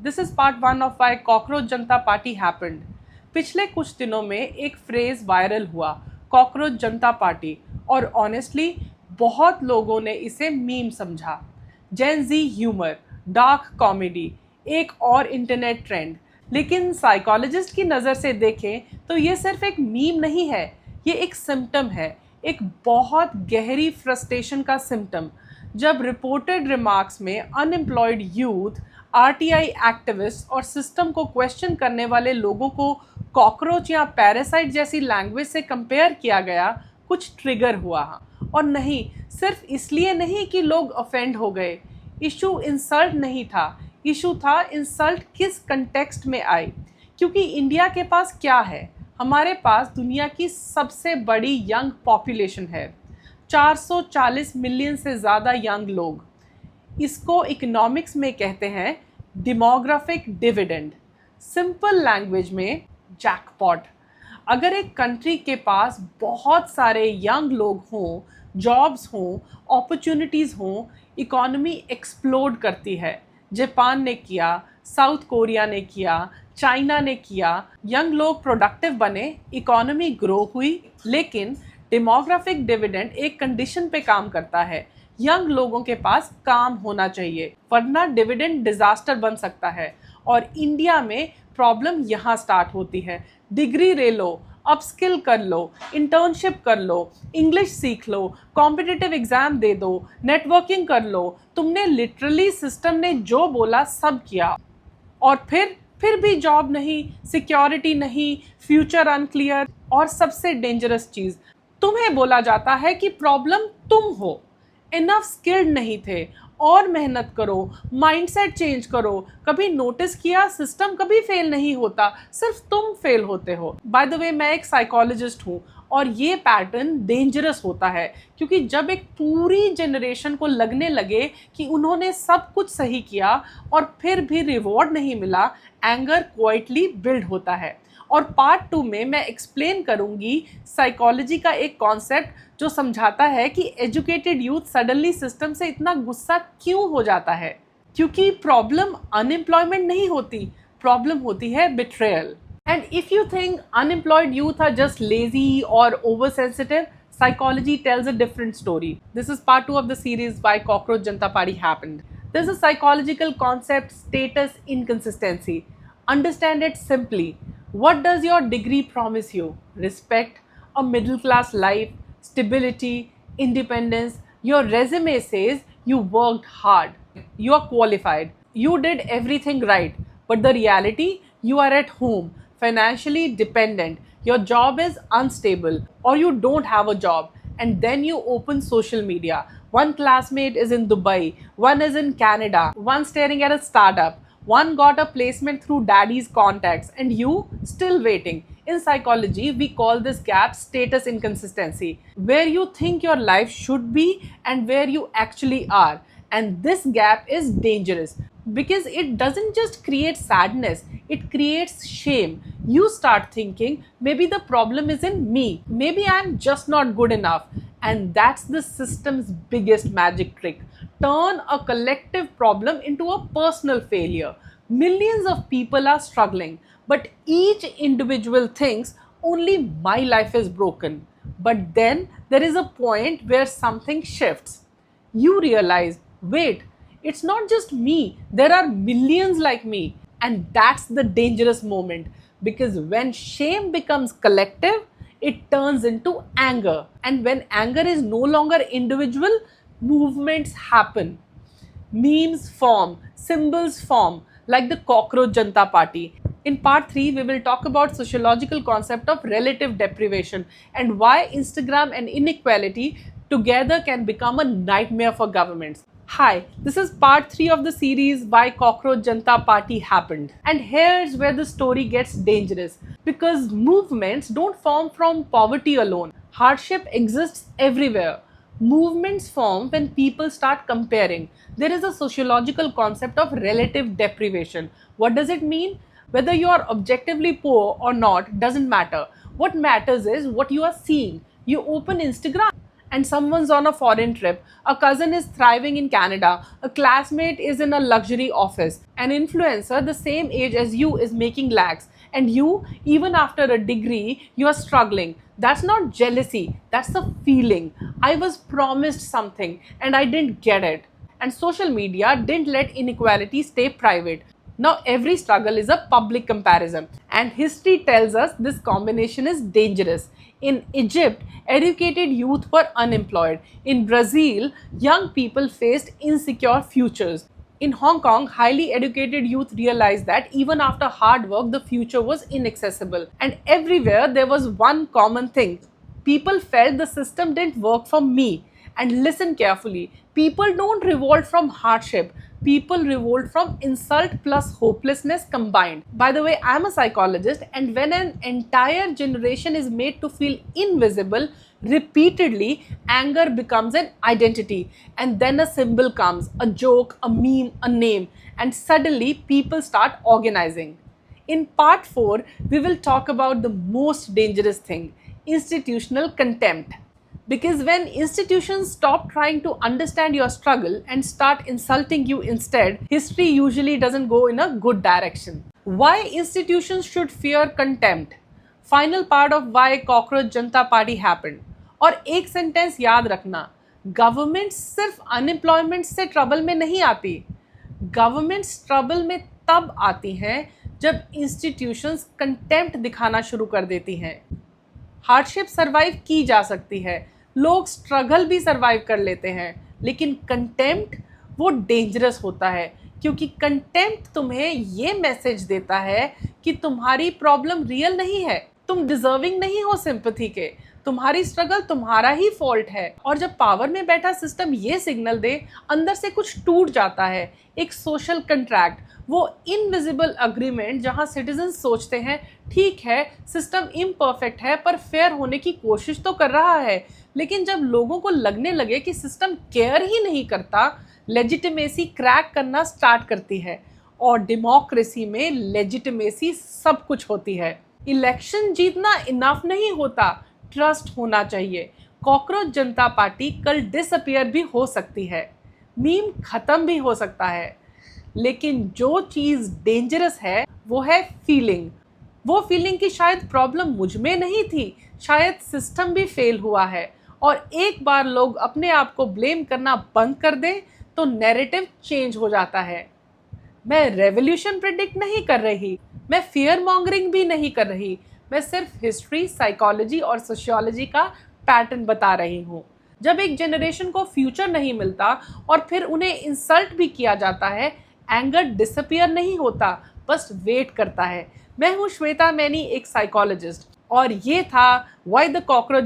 This is part 1 of why cockroach Janta party happened. पिछले कुछ दिनों में एक फ्रेज वायरल हुआ, कॉकरोच जनता पार्टी, और ऑनेस्टली बहुत लोगों ने इसे मीम समझा। Gen Z humour, dark comedy, एक और इंटरनेट ट्रेंड। लेकिन साइकोलॉजिस्ट की नज़र से देखें तो ये सिर्फ एक मीम नहीं है, ये एक सिम्टम है, एक बहुत गहरी फ्रस्ट्रेशन का सिम्टम। जब रिपोर्टेड रिमार्क्स में अनएम्प्लॉयड यूथ, आरटीआई एक्टिविस्ट और सिस्टम को क्वेश्चन करने वाले लोगों को कॉकरोच या पैरासाइट जैसी लैंग्वेज से कंपेयर किया गया, कुछ ट्रिगर हुआ। और नहीं, सिर्फ इसलिए नहीं कि लोग ऑफेंड हो गए। इशू इंसल्ट नहीं था, इशू था इंसल्ट किस कंटेक्स्ट में आई। क्योंकि इंडिया के पास क्या है? हमारे पास दुनिया की सबसे बड़ी यंग पॉपुलेशन है, 440 मिलियन से ज़्यादा यंग लोग। इसको इकोनॉमिक्स में कहते हैं डेमोग्राफिक डिविडेंड, सिंपल लैंग्वेज में जैकपॉट। अगर एक कंट्री के पास बहुत सारे यंग लोग हों, जॉब्स हों, अपॉर्चुनिटीज़ हों, इकोनॉमी एक्सप्लोड करती है। जापान ने किया, साउथ कोरिया ने किया, चाइना ने किया। यंग लोग प्रोडक्टिव बने, इकोनॉमी ग्रो हुई। लेकिन डेमोग्राफिक डिविडेंड एक कंडीशन पे काम करता है, यंग लोगों के पास काम होना चाहिए, वरना डिविडेंड डिजास्टर बन सकता है। और इंडिया में प्रॉब्लम यहाँ स्टार्ट होती है। डिग्री ले लो, अपस्किल कर लो, इंटर्नशिप कर लो, इंग्लिश सीख लो, कॉम्पिटिटिव एग्जाम दे दो, नेटवर्किंग कर लो। तुमने लिटरली सिस्टम ने जो बोला सब किया, और फिर भी जॉब नहीं, सिक्योरिटी नहीं, फ्यूचर अनक्लियर। और सबसे डेंजरस चीज़, तुम्हें बोला जाता है कि प्रॉब्लम तुम हो, इनफ स्किल्ड नहीं थे, और मेहनत करो, माइंडसेट चेंज करो। कभी नोटिस किया, सिस्टम कभी फेल नहीं होता, सिर्फ तुम फेल होते हो। बाय द वे, मैं एक साइकोलॉजिस्ट हूँ, और ये पैटर्न डेंजरस होता है, क्योंकि जब एक पूरी जनरेशन को लगने लगे कि उन्होंने सब कुछ सही किया और फिर भी रिवॉर्ड नहीं मिला, एंगर क्वाइटली बिल्ड होता है। और पार्ट 2 में मैं एक्सप्लेन करूंगी साइकोलॉजी का एक कॉन्सेप्ट जो समझाता है कि एजुकेटेड यूथ सडनली सिस्टम से इतना गुस्सा क्यों हो जाता है। क्योंकि प्रॉब्लम अनएम्प्लॉयमेंट नहीं होती, प्रॉब्लम होती है betrayal. And if you think unemployed youth are just lazy और over sensitive, psychology tells a different story. This is part 2 of the series why Cockroach Janta Party happened. There's a psychological concept, status inconsistency. Understand it simply. What does your degree promise you? Respect, a middle class life, stability, independence. Your resume says you worked hard, you are qualified, you did everything right. But the reality, you are at home, financially dependent, your job is unstable, or you don't have a job. And then you open social media. One classmate is in Dubai, one is in Canada, one staring at a startup, one got a placement through daddy's contacts, and you still waiting. In psychology, we call this gap status inconsistency, where you think your life should be and where you actually are. And this gap is dangerous because it doesn't just create sadness, it creates shame. You start thinking, maybe the problem is in me, maybe I'm just not good enough. And that's the system's biggest magic trick, turn a collective problem into a personal failure. Millions of people are struggling, but each individual thinks only my life is broken. But then there is a point where something shifts. You realize, wait, it's not just me, there are millions like me. And that's the dangerous moment, because when shame becomes collective, it turns into anger. And when anger is no longer individual, movements happen. Memes form, symbols form, like the Cockroach Janta Party. In part 3, we will talk about sociological concept of relative deprivation and why Instagram and inequality together can become a nightmare for governments. Hi, this is part 3 of the series Why Cockroach Janta Party Happened. And here's where the story gets dangerous, because movements don't form from poverty alone. Hardship exists everywhere. Movements form when people start comparing. There is a sociological concept of relative deprivation. What does it mean? Whether you are objectively poor or not doesn't matter. What matters is what you are seeing. You open Instagram and someone's on a foreign trip, a cousin is thriving in Canada, a classmate is in a luxury office, an influencer the same age as you is making lakhs, and you, even after a degree, you are struggling. That's not jealousy, that's the feeling. I was promised something and I didn't get it. And social media didn't let inequality stay private. Now every struggle is a public comparison, and history tells us this combination is dangerous. In Egypt, educated youth were unemployed. In Brazil, young people faced insecure futures. In Hong Kong, highly educated youth realized that even after hard work, the future was inaccessible. And everywhere there was one common thing: people felt the system didn't work for me. And listen carefully, people don't revolt from hardship, people revolt from insult plus hopelessness combined. By the way, I'm a psychologist, and when an entire generation is made to feel invisible repeatedly, anger becomes an identity, and then a symbol comes, a joke, a meme, a name, and suddenly people start organizing. In part 4, we will talk about the most dangerous thing: institutional contempt. Because when institutions stop trying to understand your struggle and start insulting you instead, history usually doesn't go in a good direction. Why institutions should fear contempt? Final part of why Cockroach Janta Party happened. और एक sentence याद रखना, government सिर्फ unemployment से trouble में नहीं आती, governments trouble में तब आती हैं जब इंस्टीट्यूशंस कंटेम्प्ट दिखाना शुरू कर देती हैं। हार्डशिप सरवाइव की जा सकती है, लोग स्ट्रगल भी सरवाइव कर लेते हैं, लेकिन कंटेम्प्ट वो डेंजरस होता है, क्योंकि कंटेम्प्ट तुम्हें ये मैसेज देता है कि तुम्हारी प्रॉब्लम रियल नहीं है, तुम डिजर्विंग नहीं हो सिंपैथी के, तुम्हारी स्ट्रगल तुम्हारा ही फॉल्ट है। और जब पावर में बैठा सिस्टम ये सिग्नल दे, अंदर से कुछ टूट जाता है, एक सोशल कंट्रैक्ट, वो इनविजिबल अग्रीमेंट जहां सिटीजन सोचते हैं ठीक है सिस्टम इम्परफेक्ट है पर फेयर होने की कोशिश तो कर रहा है, लेकिन जब लोगों को लगने लगे कि सिस्टम केयर ही नहीं करता, लेजिटिमेसी क्रैक करना स्टार्ट करती है। और डेमोक्रेसी में लेजिटिमेसी सब कुछ होती है। इलेक्शन जीतना इनफ नहीं होता, ट्रस्ट होना चाहिए। कॉकरोच जनता पार्टी कल डिसअपियर भी हो सकती है, मीम खत्म भी हो सकता है, लेकिन जो चीज़ डेंजरस है वो है फीलिंग। वो फीलिंग कि शायद प्रॉब्लम मुझ में नहीं थी, शायद सिस्टम भी फेल हुआ है। और एक बार लोग अपने आप को ब्लेम करना बंद कर दें तो नैरेटिव चेंज हो जाता है। मैं रेवोल्यूशन प्रेडिक्ट नहीं कर रही, मैं फियर मॉन्गरिंग भी नहीं कर रही, मैं सिर्फ हिस्ट्री, साइकोलॉजी और सोशियोलॉजी का पैटर्न बता रही हूँ। जब एक जनरेशन को फ्यूचर नहीं मिलता और फिर उन्हें इंसल्ट भी किया जाता है, एंगर डिसअपियर नहीं होता, बस वेट करता है। मैं हूँ श्वेता मैनी, एक साइकोलॉजिस्ट, और ये था व्हाई द कॉकरोच